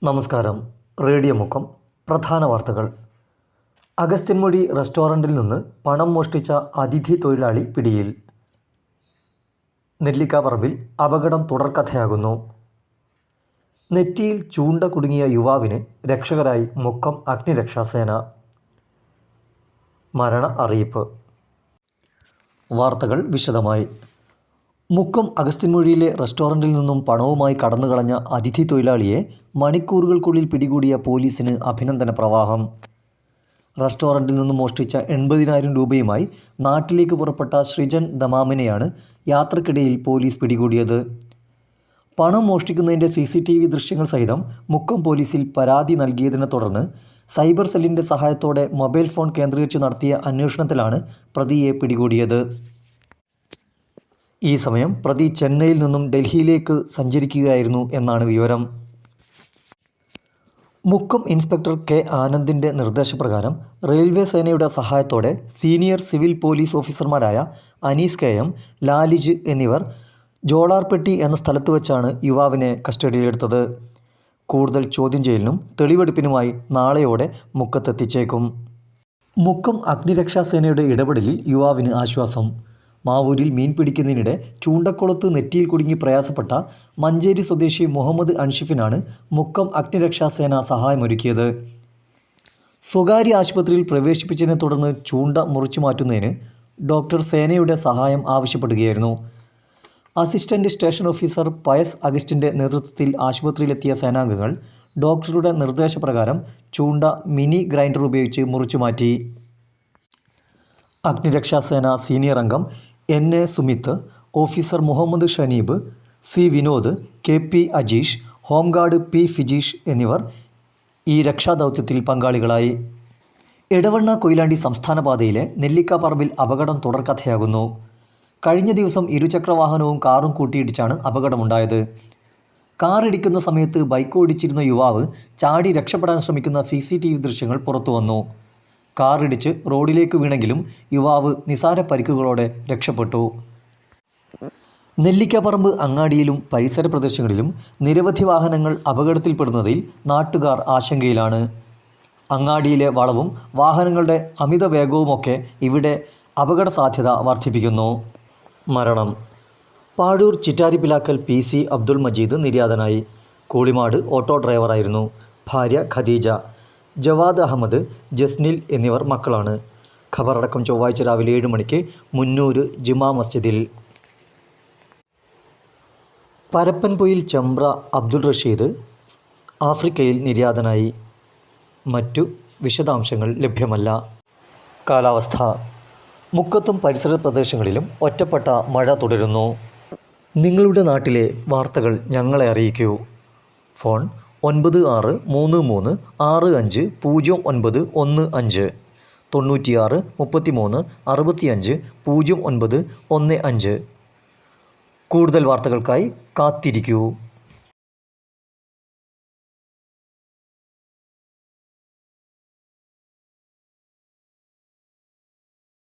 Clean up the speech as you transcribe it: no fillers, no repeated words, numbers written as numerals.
നമസ്കാരം. റേഡിയോ മുക്കം പ്രധാന വാർത്തകൾ. അഗസ്ത്യൻമൊഴി റെസ്റ്റോറൻറ്റിൽ നിന്ന് പണം മോഷ്ടിച്ച അതിഥി തൊഴിലാളി പിടിയിൽ. നെല്ലിക്കാപ്പറമ്പിൽ അപകടം തുടർക്കഥയാകുന്നു. നെറ്റിയിൽ ചൂണ്ട കുടുങ്ങിയ യുവാവിന് രക്ഷകരായി മുക്കം അഗ്നിരക്ഷാസേന. മരണ അറിയിപ്പ്. വാർത്തകൾ വിശദമായി. മുക്കം അഗസ്ത്യൻമൊഴിയിലെ റെസ്റ്റോറൻറ്റിൽ നിന്നും പണവുമായി കടന്നുകളഞ്ഞ അതിഥി തൊഴിലാളിയെ മണിക്കൂറുകൾക്കുള്ളിൽ പിടികൂടിയ പോലീസിന് അഭിനന്ദന പ്രവാഹം. റെസ്റ്റോറൻറ്റിൽ നിന്നും മോഷ്ടിച്ച 80,000 രൂപയുമായി നാട്ടിലേക്ക് പുറപ്പെട്ട സൃജൻ ദമാമിനെയാണ് യാത്രക്കിടയിൽ പോലീസ് പിടികൂടിയത്. പണം മോഷ്ടിക്കുന്നതിൻ്റെ CCTV ദൃശ്യങ്ങൾ സഹിതം മുക്കം പോലീസിൽ പരാതി നൽകിയതിനെ തുടർന്ന് സൈബർ സെല്ലിൻ്റെ സഹായത്തോടെ മൊബൈൽ ഫോൺ കേന്ദ്രീകരിച്ച് നടത്തിയ അന്വേഷണത്തിലാണ് പ്രതിയെ പിടികൂടിയത്. ഈ സമയം പ്രതി ചെന്നൈയിൽ നിന്നും ഡൽഹിയിലേക്ക് സഞ്ചരിക്കുകയായിരുന്നു എന്നാണ് വിവരം. Mukkam inspector K. ആനന്ദിൻ്റെ നിർദ്ദേശപ്രകാരം റെയിൽവേ സേനയുടെ സഹായത്തോടെ സീനിയർ സിവിൽ പോലീസ് ഓഫീസർമാരായ അനീസ് KM, ലാലിജ് എന്നിവർ ജോളാർപ്പെട്ടി എന്ന സ്ഥലത്ത് വെച്ചാണ് യുവാവിനെ കസ്റ്റഡിയിലെടുത്തത്. കൂടുതൽ ചോദ്യം ചെയ്യലിനും തെളിവെടുപ്പിനുമായി നാളെയോടെ മുക്കത്തെത്തിച്ചേക്കും. മുക്കം അഗ്നിരക്ഷാസേനയുടെ ഇടപെടലിൽ യുവാവിന് ആശ്വാസം. മാവൂരിൽ മീൻ പിടിക്കുന്നതിനിടെ ചൂണ്ടക്കുളത്ത് നെറ്റിയിൽ കുടുങ്ങി പ്രയാസപ്പെട്ട മഞ്ചേരി സ്വദേശി മുഹമ്മദ് അൻഷിഫിനാണ് മുക്കം അഗ്നിരക്ഷാസേന സഹായമൊരുക്കിയത്. സ്വകാര്യ ആശുപത്രിയിൽ പ്രവേശിപ്പിച്ചതിനെ തുടർന്ന് ചൂണ്ട മുറിച്ചു മാറ്റുന്നതിന് ഡോക്ടർ സേനയുടെ സഹായം ആവശ്യപ്പെടുകയായിരുന്നു. അസിസ്റ്റന്റ് സ്റ്റേഷൻ ഓഫീസർ പയസ് അഗസ്റ്റിൻ്റെ നേതൃത്വത്തിൽ ആശുപത്രിയിലെത്തിയ സേനാംഗങ്ങൾ ഡോക്ടറുടെ നിർദ്ദേശപ്രകാരം ചൂണ്ട മിനി ഗ്രൈൻഡർ ഉപയോഗിച്ച് മുറിച്ചു മാറ്റി. അഗ്നിരക്ഷാസേന സീനിയർ അംഗം NA Sumith, officer Muhammad Shaneeb, C. Vinod, KP Ajeesh, home guard P. Fijeesh എന്നിവർ ഈ രക്ഷാദൗത്യത്തിൽ പങ്കാളികളായി. എടവണ്ണ കൊയിലാണ്ടി സംസ്ഥാന പാതയിലെ നെല്ലിക്കാപ്പറമ്പിൽ അപകടം തുടർക്കഥയാകുന്നു. കഴിഞ്ഞ ദിവസം ഇരുചക്രവാഹനവും കാറും കൂട്ടിയിടിച്ചാണ് അപകടമുണ്ടായത്. കാർ ഇടിക്കുന്ന സമയത്ത് ബൈക്ക് ഓടിച്ചിരുന്ന യുവാവ് ചാടി രക്ഷപ്പെടാൻ ശ്രമിക്കുന്ന CCTV ദൃശ്യങ്ങൾ പുറത്തുവന്നു. കാർ ഇടിച്ച് റോഡിലേക്ക് വീണെങ്കിലും യുവാവ് നിസാര പരിക്കുകളോടെ രക്ഷപ്പെട്ടു. നെല്ലിക്കാപ്പറമ്പ് അങ്ങാടിയിലും പരിസര പ്രദേശങ്ങളിലും നിരവധി വാഹനങ്ങൾ അപകടത്തിൽപ്പെടുന്നതിൽ നാട്ടുകാർ ആശങ്കയിലാണ്. അങ്ങാടിയിലെ വളവും വാഹനങ്ങളുടെ അമിത വേഗവുമൊക്കെ ഇവിടെ അപകട സാധ്യത വർദ്ധിപ്പിക്കുന്നു. മരണം. പാഴൂർ ചിറ്റാരിപ്പിലാക്കൽ PC അബ്ദുൾ മജീദ് നിര്യാതനായി. കൂളിമാട് ഓട്ടോ ഡ്രൈവറായിരുന്നു. ഭാര്യ ഖദീജ. ജവാദ് അഹമ്മദ്, ജസ്നിൽ എന്നിവർ മക്കളാണ്. ഖബറടക്കം ചൊവ്വാഴ്ച രാവിലെ 7 മണിക്ക് മുന്നൂര് ജുമാ മസ്ജിദിൽ. പരപ്പൻപൊയിൽ ചെമ്പ്ര അബ്ദുൾ റഷീദ് ആഫ്രിക്കയിൽ നിര്യാതനായി. മറ്റു വിശദാംശങ്ങൾ ലഭ്യമല്ല. കാലാവസ്ഥ. മുക്കത്തും പരിസര പ്രദേശങ്ങളിലും ഒറ്റപ്പെട്ട മഴ തുടരുന്നു. നിങ്ങളുടെ നാട്ടിലെ വാർത്തകൾ ഞങ്ങളെ അറിയിക്കൂ. ഫോൺ 9633 65 091 96 33 65 0915. കൂടുതൽ വാർത്തകൾക്കായി കാത്തിരിക്കൂ.